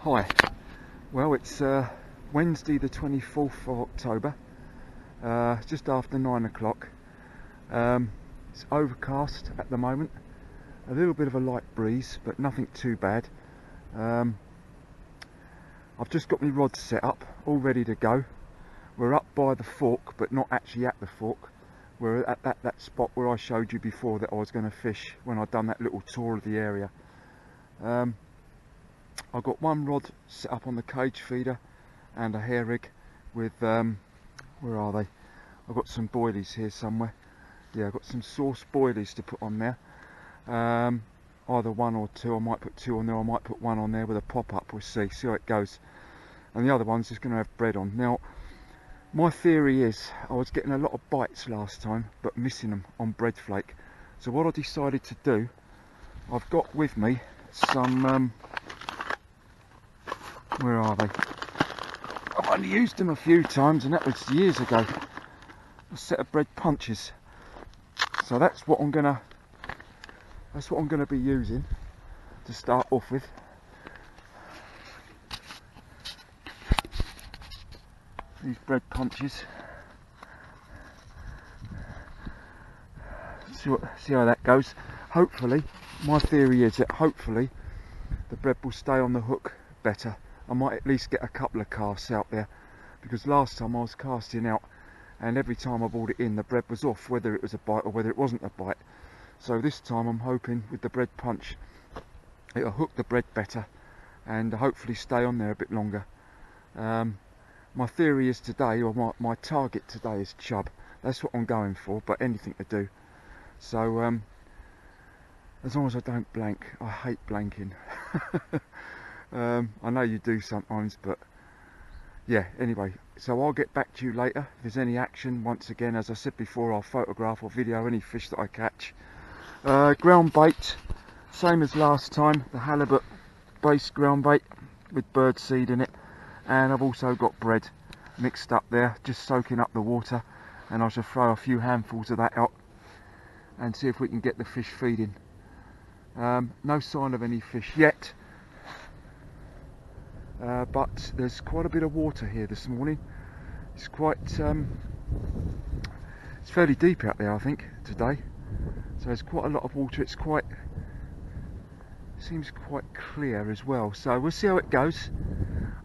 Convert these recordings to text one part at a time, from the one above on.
Hi, well it's Wednesday the 24th of October, just after 9 o'clock. It's overcast at the moment, a little bit of a light breeze but nothing too bad. I've just got my rods set up, all ready to go. We're up by the fork but not actually at the fork. We're at that spot where I showed you before that I was going to fish when I'd done that little tour of the area. I've got one rod set up on the cage feeder and a hair rig with, where are they? I've got some boilies here somewhere. Yeah, I've got some sauce boilies to put on there. Either one or two. I might put two on there, I might put one on there with a pop-up. We'll see how it goes. And the other one's just going to have bread on. Now, my theory is I was getting a lot of bites last time but missing them on bread flake. So what I decided to do, I've got with me some where are they? I've only used them a few times and that was years ago. A set of bread punches. So that's what I'm gonna be using to start off with. These bread punches. See how that goes. Hopefully, my theory is that hopefully the bread will stay on the hook better. I might at least get a couple of casts out there, because last time I was casting out and every time I brought it in the bread was off, whether it was a bite or whether it wasn't a bite. So this time I'm hoping with the bread punch it'll hook the bread better and hopefully stay on there a bit longer. My theory is today, or my target today is chub. That's what I'm going for, but anything to do. So as long as I don't blank. I hate blanking. I know you do sometimes, but yeah, anyway, so I'll get back to you later if there's any action. Once again, as I said before, I'll photograph or video any fish that I catch. Ground bait, same as last time, the halibut based ground bait with bird seed in it, and I've also got bread mixed up there, just soaking up the water, and I shall throw a few handfuls of that out and see if we can get the fish feeding. No sign of any fish yet. But there's quite a bit of water here this morning. It's quite, it's fairly deep out there I think today. So there's quite a lot of water. It's quite, seems quite clear as well. So we'll see how it goes.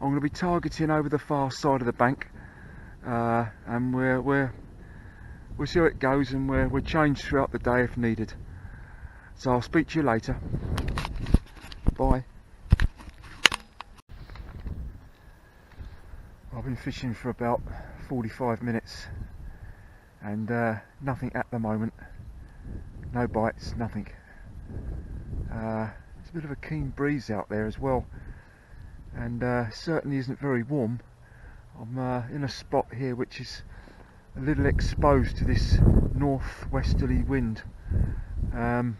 I'm going to be targeting over the far side of the bank, and we'll see how it goes, and we'll change throughout the day if needed. So I'll speak to you later. Bye. I've been fishing for about 45 minutes and nothing at the moment. No bites, nothing. There's a bit of a keen breeze out there as well, and certainly isn't very warm. I'm in a spot here which is a little exposed to this northwesterly wind. That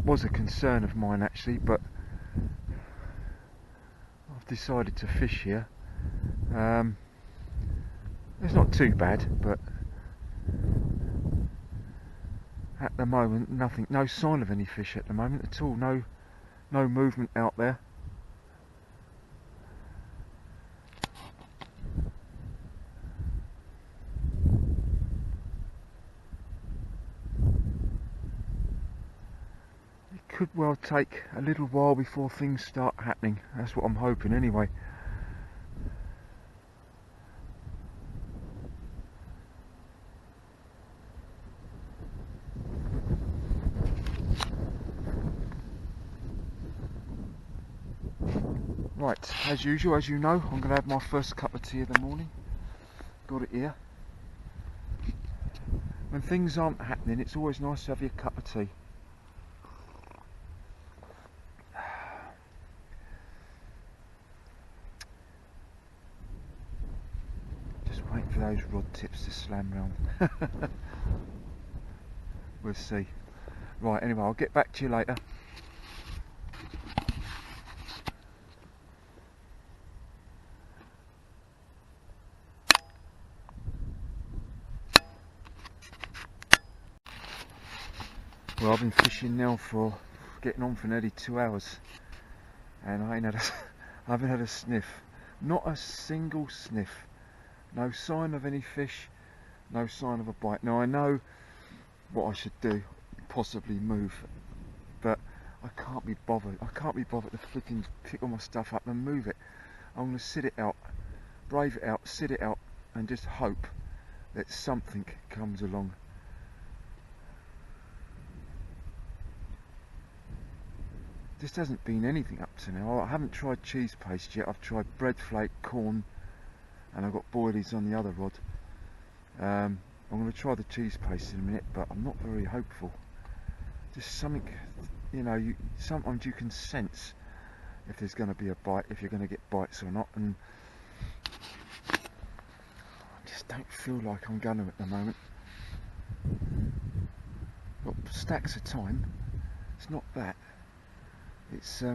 was a concern of mine actually, but I've decided to fish here. It's not too bad, but at the moment nothing, no sign of any fish at the moment at all. No movement out there. It could well take a little while before things start happening. That's what I'm hoping anyway. Right, as usual, as you know, I'm going to have my first cup of tea of the morning. Got it here. When things aren't happening, it's always nice to have your cup of tea. Just waiting for those rod tips to slam round. We'll see. Right, anyway, I'll get back to you later. Well, I've been fishing now for getting on for nearly 2 hours, and I haven't had a sniff, not a single sniff, no sign of any fish, no sign of a bite. Now I know what I should do, possibly move, but I can't be bothered. I can't be bothered to flipping pick all my stuff up and move it. I'm going to sit it out, brave it out, sit it out, and just hope that something comes along. This hasn't been anything up to now. I haven't tried cheese paste yet. I've tried bread flake, corn, and I've got boilies on the other rod. I'm going to try the cheese paste in a minute, but I'm not very hopeful. Just something, you know, sometimes you can sense if there's going to be a bite, if you're going to get bites or not, and I just don't feel like I'm going to at the moment. Got stacks of time. It's not that. It's I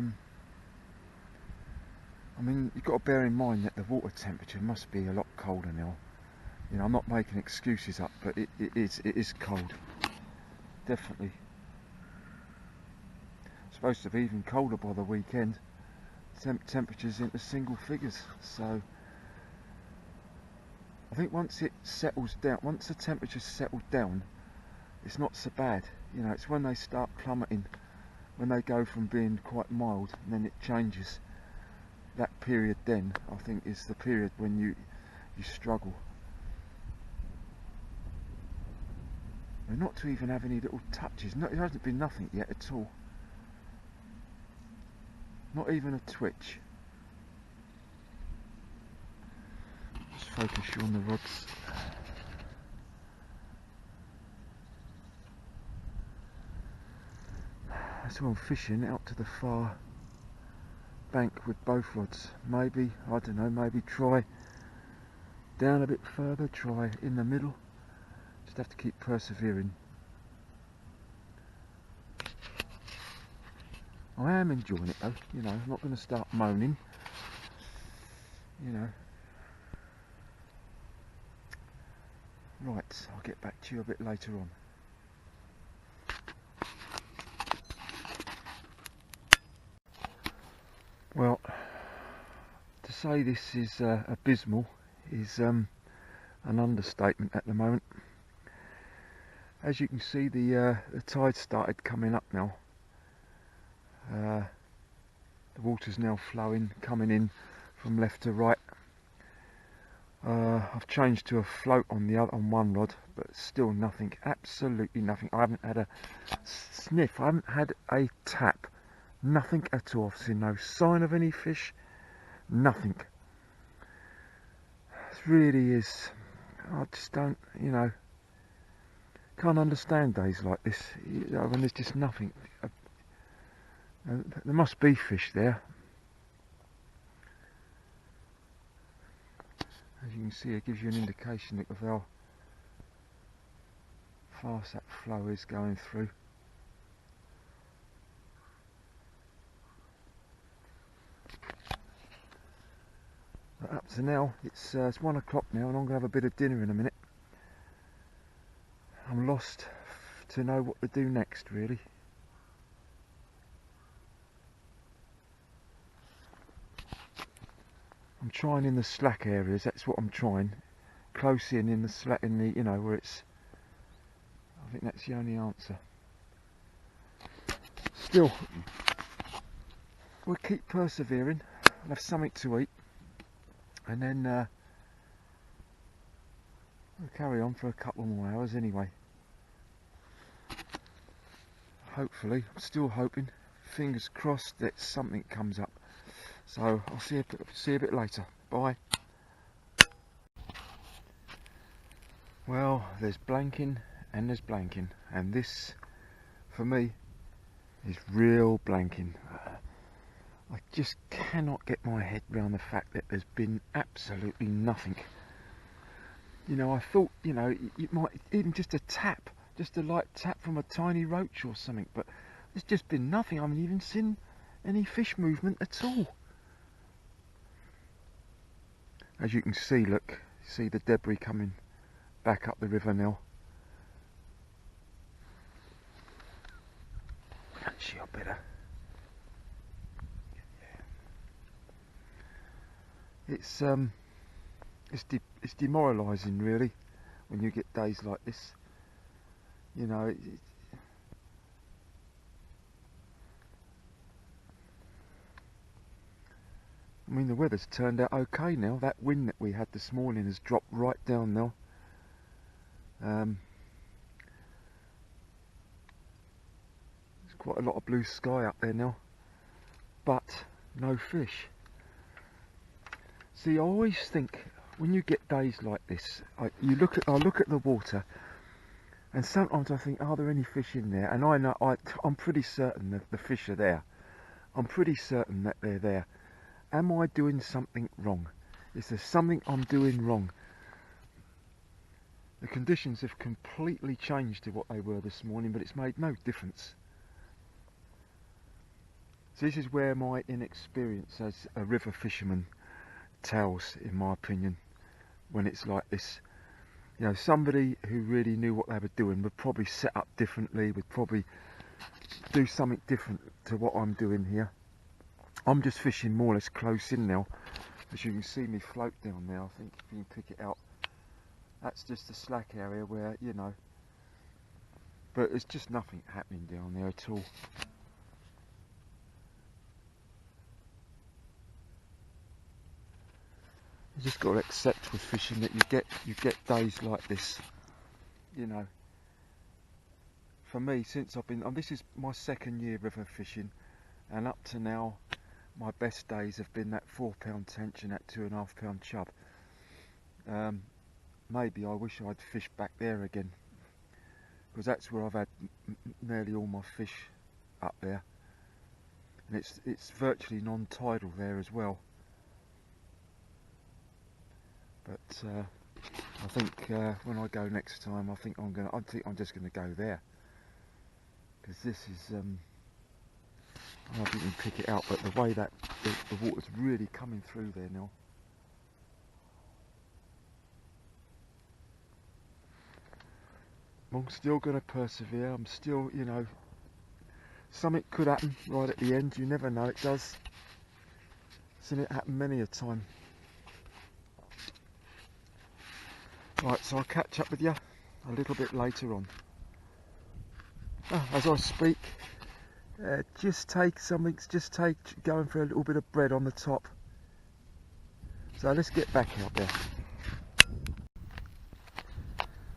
mean, you've got to bear in mind that the water temperature must be a lot colder now. You know, I'm not making excuses up, but it is cold. Definitely. It's supposed to be even colder by the weekend. Temperatures into single figures. So I think once it settles down, once the temperature's settled down, it's not so bad. You know, it's when they start plummeting, when they go from being quite mild and then it changes. That period then, I think, is the period when you struggle. And not to even have any little touches. No, it hasn't been nothing yet at all. Not even a twitch. Just focus you on the rods. That's why I'm fishing out to the far bank with both rods. Maybe, I don't know, maybe try down a bit further, try in the middle. Just have to keep persevering. I am enjoying it though, you know, I'm not going to start moaning, you know. Right, I'll get back to you a bit later on. Well, to say this is abysmal is an understatement at the moment. As you can see, the tide started coming up now. The water's now flowing, coming in from left to right. I've changed to a float on one rod, but still nothing, absolutely nothing. I haven't had a sniff, I haven't had a tap, nothing at all. I've seen no sign of any fish, nothing. It really is, I just don't, you know, can't understand days like this, you know, when there's just nothing. There must be fish there. As you can see, it gives you an indication of how fast that flow is going through. But up to now, it's 1 o'clock now, and I'm going to have a bit of dinner in a minute. I'm lost to know what to do next, really. I'm trying in the slack areas, that's what I'm trying. Close in the slack, in the, you know, where it's, I think that's the only answer. Still, we'll keep persevering. I'll have something to eat, and then we'll carry on for a couple more hours anyway. Hopefully, I'm still hoping, fingers crossed, that something comes up. So I'll see you a bit later. Bye. Well, there's blanking and there's blanking, and this, for me, is real blanking. I just cannot get my head around the fact that there's been absolutely nothing. You know, I thought, you know, it might even just a tap, just a light tap from a tiny roach or something, but there's just been nothing. I haven't even seen any fish movement at all. As you can see, look, see the debris coming back up the river now. Actually, I better, it's demoralising really when you get days like this. You know, I mean, the weather's turned out okay now. That wind that we had this morning has dropped right down now. There's quite a lot of blue sky up there now, but no fish. See, I always think when you get days like this, I look at the water, and sometimes I think, are there any fish in there? And I'm pretty certain that the fish are there. I'm pretty certain that they're there. Am I doing something wrong? Is there something I'm doing wrong? The conditions have completely changed to what they were this morning, but it's made no difference. So this is where my inexperience as a river fisherman tells, in my opinion, when it's like this. You know, somebody who really knew what they were doing would probably set up differently, would probably do something different to what I'm doing here. I'm just fishing more or less close in now. As you can see me float down there, I think if you can pick it out. That's just the slack area where, you know, but there's just nothing happening down there at all. You just got to accept with fishing that you get days like this. You know, for me, since I've been, this is my second year river fishing, and up to now, my best days have been that 4-pound tench and that 2.5-pound chub. Maybe I wish I'd fished back there again, because that's where I've had nearly all my fish up there, and it's virtually non-tidal there as well. But I think when I go next time, I think I'm just gonna go there, because this is I didn't pick it out, but the way that the water's really coming through there now. I'm still going to persevere. I'm still, you know, something could happen right at the end. You never know, it does. Seen it happen many a time. Right, so I'll catch up with you a little bit later on. As I speak, just take going for a little bit of bread on the top. So let's get back out there.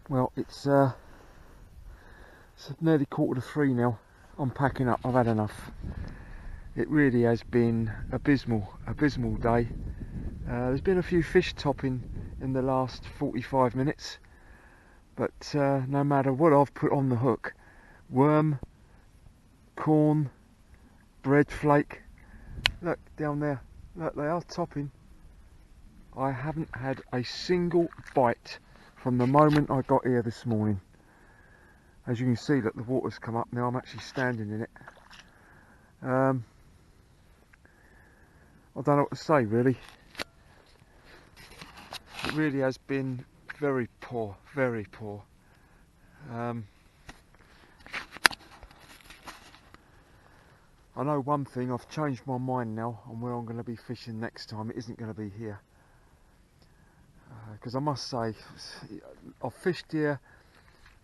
Well, it's nearly 2:45 now. I'm packing up. I've had enough. It really has been abysmal day. There's been a few fish topping in the last 45 minutes, but no matter what I've put on the hook, worm, corn, bread flake, look down there, look, they are topping. I haven't had a single bite from the moment I got here this morning. As you can see, look, the water's come up now. I'm actually standing in it. I don't know what to say really. It really has been very poor, very poor. I know one thing, I've changed my mind now on where I'm going to be fishing next time. It isn't going to be here. Because I must say, I've fished here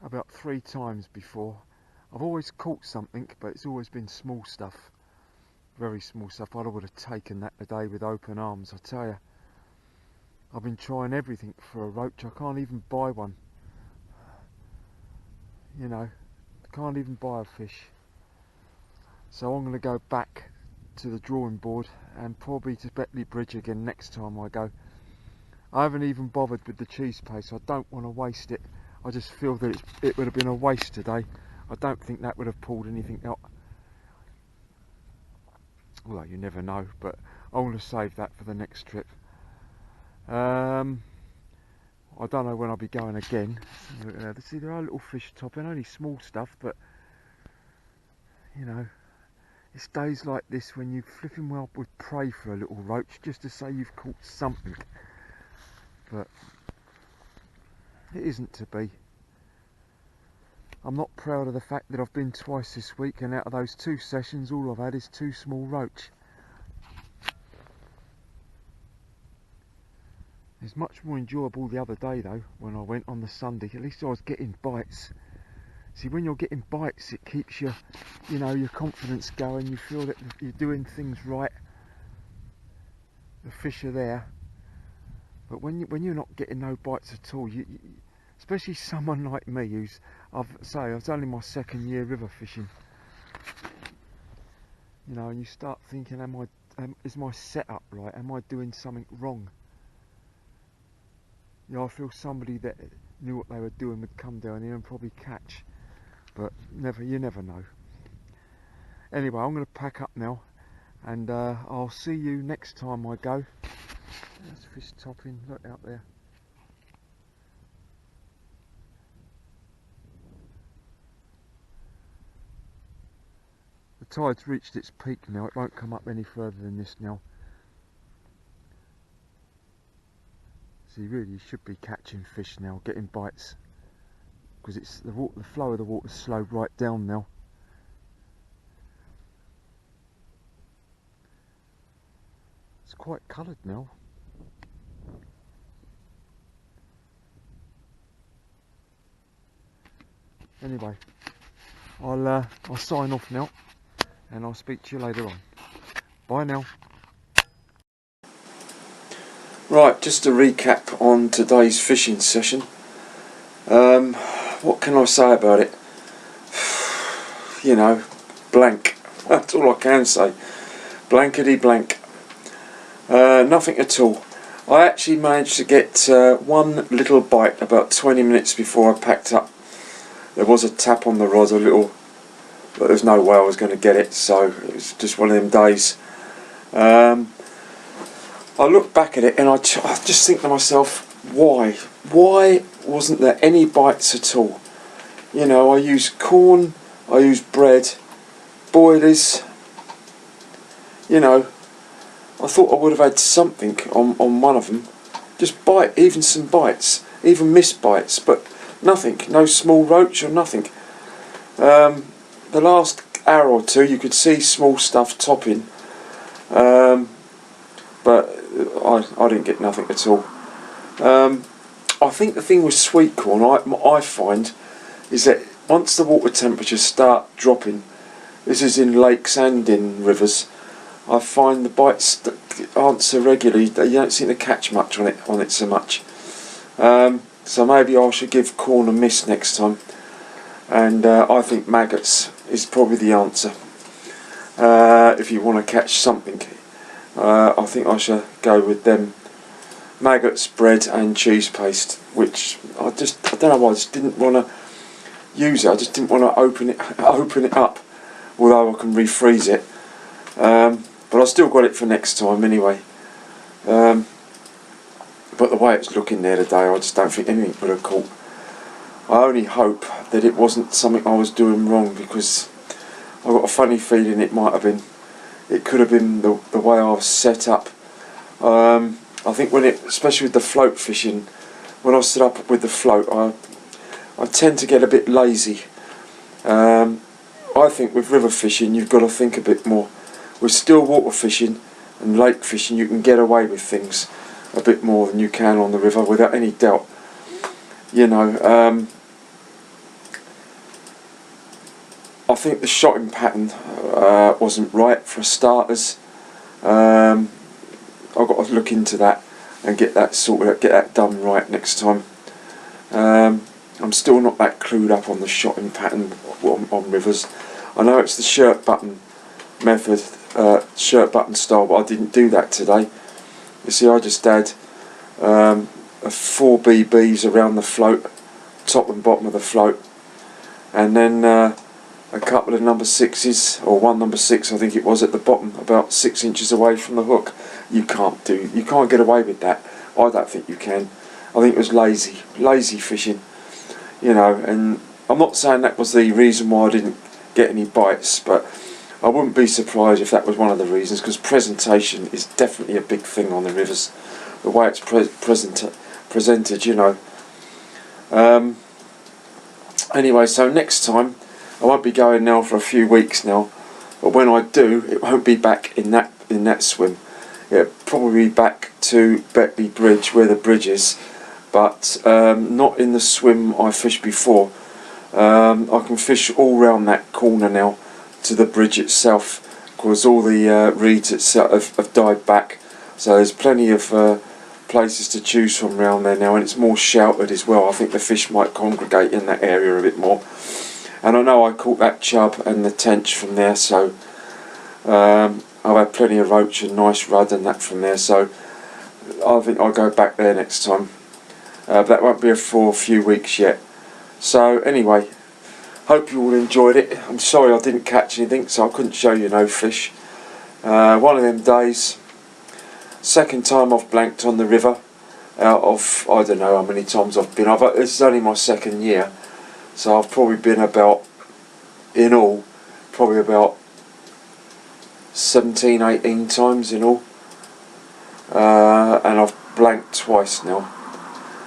about 3 times before. I've always caught something, but it's always been small stuff. Very small stuff. I would have taken that today with open arms, I tell you. I've been trying everything for a roach. I can't even buy one. You know, I can't even buy a fish. So I'm going to go back to the drawing board and probably to Betley Bridge again next time I go. I haven't even bothered with the cheese paste. I don't want to waste it. I just feel that it would have been a waste today. I don't think that would have pulled anything out. Well, you never know, but I want to save that for the next trip. I don't know when I'll be going again. See, there are little fish topping, only small stuff, but you know, it's days like this when you flipping well would pray for a little roach just to say you've caught something, but it isn't to be. I'm not proud of the fact that I've been twice this week, and out of those 2 sessions all I've had is 2 small roach. was much more enjoyable the other day though, when I went on the Sunday. At least I was getting bites. See, when you're getting bites, it keeps your, you know, your confidence going. You feel that you're doing things right. The fish are there. But when you're not getting no bites at all, especially someone like me who's, it's only my 2nd year river fishing. You know, and you start thinking, is my setup right? Am I doing something wrong? You know, I feel somebody that knew what they were doing would come down here and probably catch, but you never know. Anyway, I'm going to pack up now, and I'll see you next time I go. There's fish topping, look out there. The tide's reached its peak now, it won't come up any further than this now. So you should be catching fish now, getting bites, because it's the flow of the water's slowed right down now. It's quite coloured now. Anyway, I'll sign off now, and I'll speak to you later on. Bye now. Right, just a recap on today's fishing session. What can I say about it? You know, blank. That's all I can say. Blankety blank. Nothing at all. I actually managed to get one little bite about 20 minutes before I packed up. There was a tap on the rod, but there's no way I was going to get it, so it was just one of them days. I look back at it and I just think to myself, why wasn't there any bites at all? You know, I used corn, I used bread, boilies. You know, I thought I would have had something on one of them. Just even some bites, even missed bites, but nothing, no small roach or nothing. The last hour or two you could see small stuff topping, but I didn't get nothing at all. I think the thing with sweet corn, I find, is that once the water temperatures start dropping, this is in lakes and in rivers, I find the bites that aren't so regularly, you don't seem to catch much on it so much. So maybe I should give corn a miss next time, and I think maggots is probably the answer. If you want to catch something, I think I shall go with them. Maggots, bread and cheese paste, which I don't know why I just didn't want to use it. I just didn't want to open it up, although I can refreeze it. But I still got it for next time anyway. But the way it's looking there today, I just don't think anything would have caught. I only hope that it wasn't something I was doing wrong, because I've got a funny feeling it might have been. It could have been the way I was set up. I think especially with the float fishing, when I set up with the float, I tend to get a bit lazy. I think with river fishing you've got to think a bit more. With still water fishing and lake fishing you can get away with things a bit more than you can on the river, without any doubt. You know, I think the shotting pattern wasn't right for starters. I've got to look into that and get that sorted out, get that done right next time. I'm still not that clued up on the shotting pattern on rivers. I know it's the shirt button method, shirt button style, but I didn't do that today. You see, I just had 4 BBs around the float, top and bottom of the float, and then a couple of number 6s, or one number 6 I think it was, at the bottom, about 6 inches away from the hook. You can't get away with that. I don't think you can. I think it was lazy fishing, you know. And I'm not saying that was the reason why I didn't get any bites, but I wouldn't be surprised if that was one of the reasons, because presentation is definitely a big thing on the rivers. The way it's presented, you know. Anyway, so next time, I won't be going now for a few weeks now, but when I do, it won't be back in that swim. yeah, probably back to Beckley Bridge where the bridge is, but not in the swim I fished before. I can fish all round that corner now to the bridge itself, because all the reeds itself have died back, so there's plenty of places to choose from round there now, and it's more sheltered as well. I think the fish might congregate in that area a bit more. And I know I caught that chub and the tench from there, so I've had plenty of roach and nice rudd and that from there, so I think I'll go back there next time. But that won't be for a few weeks yet. So anyway, hope you all enjoyed it. I'm sorry I didn't catch anything, so I couldn't show you no fish. One of them days. Second time I've blanked on the river out of, I don't know how many times I've been. This is only my second year, so I've probably been about, in all, probably about 17, 18 times in all. And I've blanked twice now,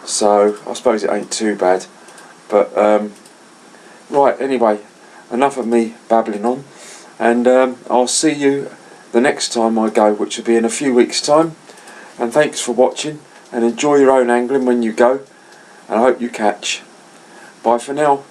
so I suppose it ain't too bad. But right, anyway, enough of me babbling on, and I'll see you the next time I go, which will be in a few weeks' time. And thanks for watching, and enjoy your own angling when you go, and I hope you catch. Bye for now.